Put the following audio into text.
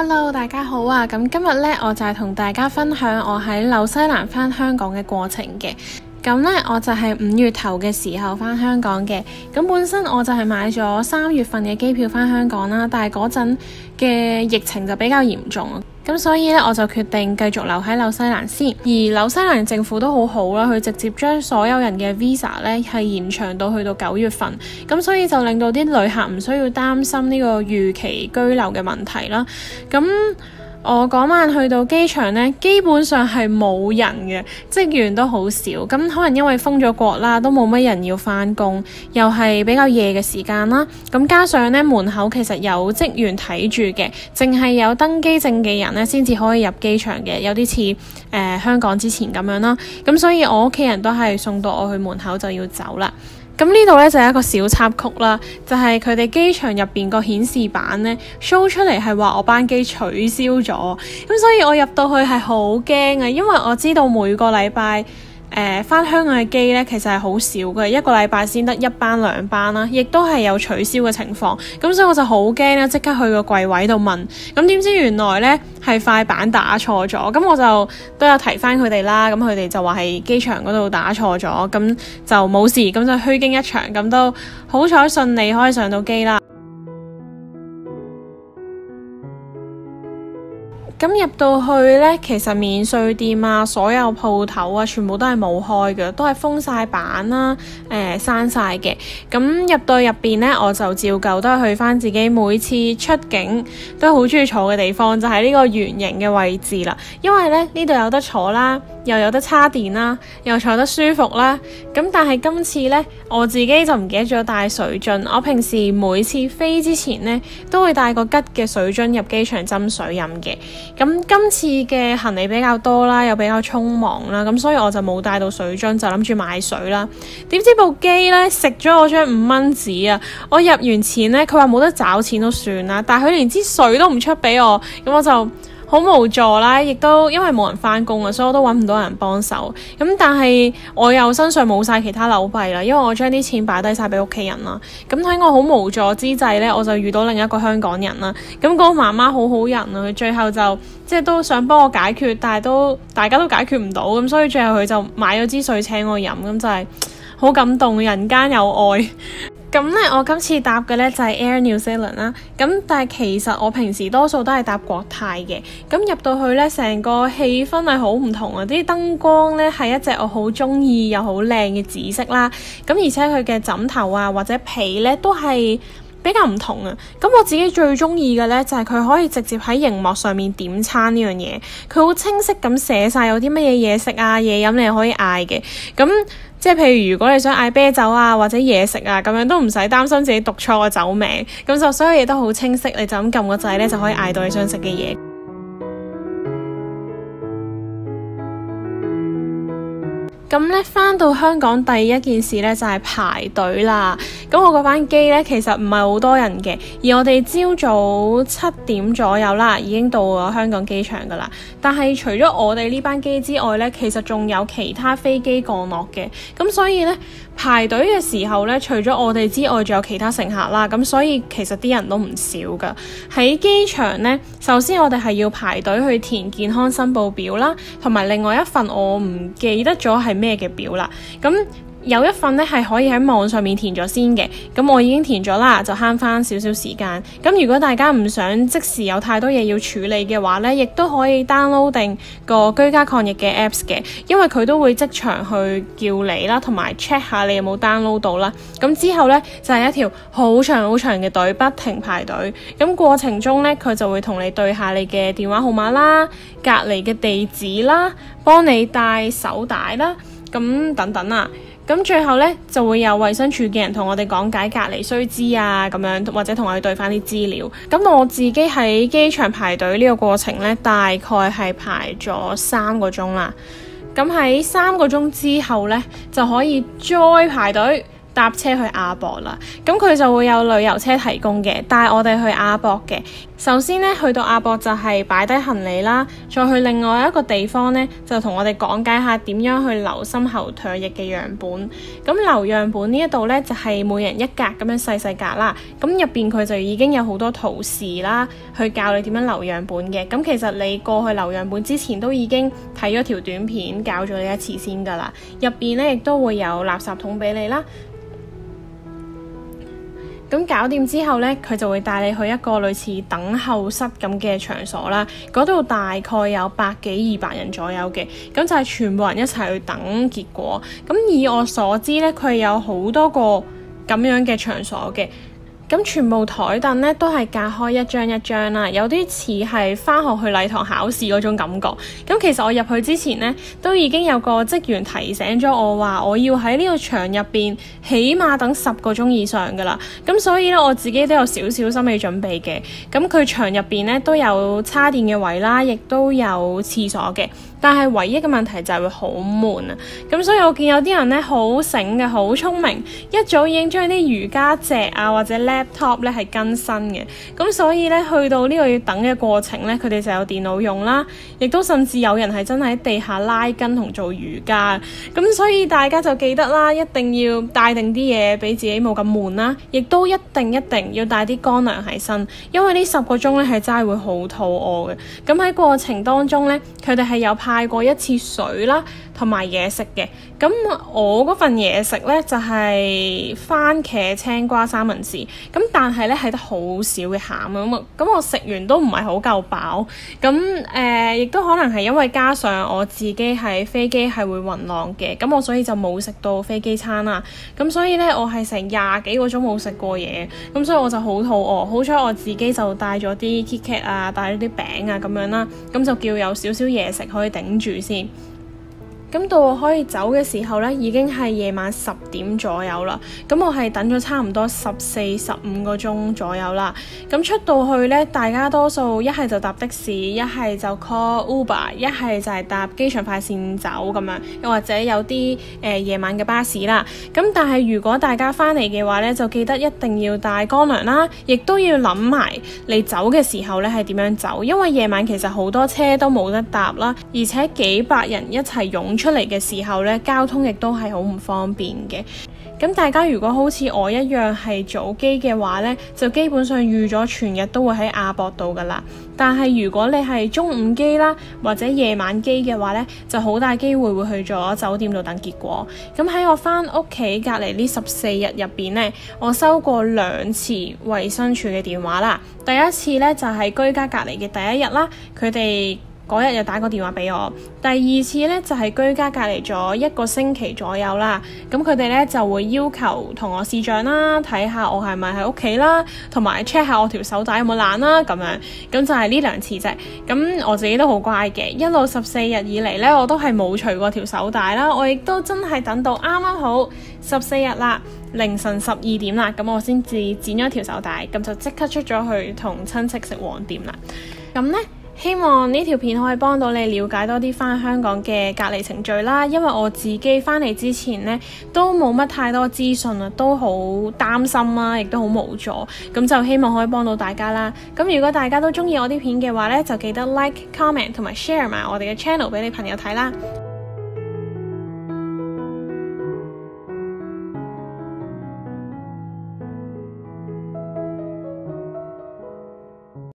Hello， 大家好啊！咁今日呢，我就係同大家分享我喺紐西蘭返香港嘅過程嘅。咁呢，我就係5月頭嘅時候返香港嘅。咁本身我就係買咗3月份嘅機票返香港啦，但係嗰陣嘅疫情就比較嚴重，咁所以呢，我就決定繼續留喺紐西蘭先。而紐西蘭政府都好好啦，佢直接將所有人嘅 visa 呢係延長到去到9月份，咁所以就令到啲旅客唔需要擔心呢個逾期居留嘅問題啦。咁我嗰晚去到機場呢，基本上係冇人嘅，職員都好少。咁可能因為封咗國啦，都冇乜人要返工，又係比較夜嘅時間啦。咁加上呢，門口其實有職員睇住嘅，淨係有登機證嘅人呢先至可以入機場嘅，有啲似香港之前咁樣啦。咁所以我屋企人都係送到我去門口就要走啦。咁呢度呢，就係一個小插曲啦，就係佢哋機場入邊個顯示板呢 show 出嚟係話我班機取消咗，咁所以我入到去係好驚啊，因為我知道每個禮拜返香港嘅機呢，其實係好少嘅，一個禮拜先得1班2班啦，亦都係有取消嘅情況，咁所以我就好驚啦，即刻去個櫃位度問，咁點知原來呢係塊板打錯咗，咁我就都有提翻佢哋啦，咁佢哋就話係機場嗰度打錯咗，咁就冇事，咁就虛驚一場，咁都好彩順利可以上到機啦。咁入到去呢，其實免稅店啊，所有鋪頭啊，全部都係冇開嘅，都係封晒板啦，閂晒嘅。咁入到入邊呢，我就照舊都係去翻自己每次出境都好中意坐嘅地方，就係呢個圓形嘅位置啦。因為呢度有得坐啦，又有得叉電啦，又坐得舒服啦。咁但係今次呢，我自己就唔記得咗帶水樽。我平時每次飛之前呢，都會帶個吉嘅水樽入機場斟水飲嘅。咁今次嘅行李比較多啦，又比較匆忙啦，咁所以我就冇帶到水樽，就諗住買水啦。點知部機呢食咗我張5蚊紙啊！我入完錢呢，佢話冇得找錢都算啦，但係佢連支水都唔出俾我，咁我就好無助啦，亦都因為冇人返工啊，所以我都揾唔到人幫手。咁但係我又身上冇晒其他紐幣啦，因為我將啲錢擺低晒俾屋企人啦。咁喺我好無助之際呢，我就遇到另一個香港人啦。咁嗰個媽媽好好人啊，佢最後就即係都想幫我解決，但係大家都解決唔到，咁所以最後佢就買咗支水請我飲，咁就係好感動，人間有愛。咁呢，我今次搭嘅呢就係 Air New Zealand 啦。咁但係其實我平時多數都係搭國泰嘅。咁入到去呢，成個氣氛係好唔同啊！啲燈光呢係一隻我好中意又好靚嘅紫色啦。咁而且佢嘅枕頭啊或者被呢都係比較唔同啊！咁我自己最中意嘅呢，就係佢可以直接喺熒幕上面點餐呢樣嘢，佢好清晰咁寫晒有啲乜嘢嘢食啊嘢飲你係可以嗌嘅。咁即係譬如如果你想嗌啤酒啊或者嘢食啊咁樣，都唔使擔心自己讀錯個酒名，咁就所有嘢都好清晰，你就咁撳個掣呢，就可以嗌到你想食嘅嘢。咁呢，返到香港第一件事呢，就係排隊啦。咁我嗰班機呢，其實唔係好多人嘅，而我哋朝早7點左右啦，已經到咗香港機場噶啦。但係除咗我哋呢班機之外呢，其實仲有其他飛機降落嘅。咁所以呢，排隊嘅時候呢，除咗我哋之外，仲有其他乘客啦。咁所以其實啲人都唔少噶。喺機場呢，首先我哋係要排隊去填健康申報表啦，同埋另外一份我唔記得咗係咩嘅表啦。咁有一份呢係可以喺網上面填咗先嘅，咁我已經填咗啦，就慳翻少少時間。咁如果大家唔想即時有太多嘢要處理嘅話呢，亦都可以 download 定個居家抗疫嘅 apps 嘅，因為佢都會即場去叫你啦，同埋 check 下你有冇 download 到啦。咁之後呢，就係一條好長好長嘅隊，不停排隊。咁過程中呢，佢就會同你對下你嘅電話號碼啦、隔離嘅地址啦、幫你帶手帶啦，咁等等啊。咁最後呢，就會有衛生署嘅人同我哋講解隔離須知啊，咁樣或者同我哋對翻啲資料。咁我自己喺機場排隊呢個過程呢，大概係排咗3個鐘啦。咁喺3個鐘之後呢，就可以再排隊搭車去亞博啦。咁佢就會有旅遊車提供嘅，帶我哋去亞博嘅。首先咧，去到亞博就係擺低行李啦，再去另外一個地方咧，就同我哋講解下點樣去留深喉唾液嘅樣本。咁留樣本呢一度咧，就係每人一格咁樣細細格啦。咁入邊佢就已經有好多圖示啦，去教你點樣留樣本嘅。咁其實你過去留樣本之前都已經睇咗條短片教咗你一次先㗎啦。入邊咧亦都會有垃圾桶俾你啦。咁搞掂之後呢，佢就會帶你去一個類似等候室咁嘅場所啦。嗰度大概有100幾200人左右嘅，咁就係全部人一齊去等結果。咁以我所知呢，佢有好多個咁樣嘅場所嘅。咁全部台凳咧都係隔開一張一張啦，有啲似係返學去禮堂考試嗰種感覺。咁其實我入去之前呢，都已經有個職員提醒咗我話，我要喺呢個場入邊起碼等10個鐘以上㗎啦。咁所以咧，我自己都有少少心理準備嘅。咁佢場入邊咧都有叉電嘅位啦，亦都有廁所嘅。但係唯一嘅問題就係會好悶啊！咁所以我見有啲人咧好醒嘅，好聰明，一早已經將啲瑜伽席啊或者 laptop 咧係更新嘅。咁所以咧去到呢個要等嘅過程咧，佢哋就有電腦用啦，亦都甚至有人係真係喺地下拉筋同做瑜伽。咁所以大家就記得啦，一定要帶定啲嘢俾自己冇咁悶啦，亦都一定要帶啲乾糧喺身，因為呢10個鐘咧係真係會好肚餓嘅。咁喺過程當中咧，佢哋係有派過一次水啦，同埋嘢食嘅。咁我嗰份嘢食呢，就係番茄青瓜三文治，咁但係呢，係得好少嘅餡咁我食完都唔係好夠飽。咁亦都可能係因為加上我自己喺飛機係會暈浪嘅，咁我所以就冇食到飛機餐啦。咁所以呢，我係成20幾個鐘冇食過嘢，咁所以我就好肚餓。好彩我自己就帶咗啲 KitKat 啊，帶咗啲餅啊咁樣啦，咁就叫有少少嘢食可以頂住先。咁到我可以走嘅時候呢，已經係夜晚10點左右啦。咁我係等咗差唔多14、15個鐘左右啦。咁出到去呢，大家多數一係就搭的士，一係就 call Uber， 一係就係搭機場快線走咁樣，又或者有啲夜晚嘅巴士啦。咁但係如果大家返嚟嘅話呢，就記得一定要帶乾糧啦，亦都要諗埋你走嘅時候呢係點樣走，因為夜晚其實好多車都冇得搭啦，而且幾百人一齊湧出嚟嘅時候咧，交通亦都係好唔方便嘅。咁大家如果好似我一樣係早機嘅話呢，就基本上預咗全日都會喺亞博度噶啦。但係如果你係中午機啦，或者夜晚機嘅話呢，就好大機會會去咗酒店度等結果。咁喺我返屋企隔離呢14日入邊呢，我收過2次衛生署嘅電話啦。第一次呢，就係居家隔離嘅第一日啦，佢哋嗰日又打個電話俾我。第二次呢，就係居家隔離咗1個星期左右啦，咁佢哋呢就會要求同我視像啦，睇下我係咪喺屋企啦，同埋 check 下我條手帶有冇爛啦咁樣。咁就係呢2次啫。咁我自己都好乖嘅，一路14日以嚟呢，我都係冇除過條手帶啦。我亦都真係等到啱啱好14日啦，凌晨12點啦，咁我先至剪咗條手帶，咁就即刻出咗去同親戚食黃店啦。咁呢，希望呢條片可以幫到你了解多啲返香港嘅隔離程序啦，因為我自己返嚟之前呢，都冇乜太多資訊啊，都好擔心啦，亦都好無助，咁就希望可以幫到大家啦。咁如果大家都鍾意我啲片嘅話呢，就記得 like、comment 同埋 share 埋我哋嘅 channel 俾你朋友睇啦。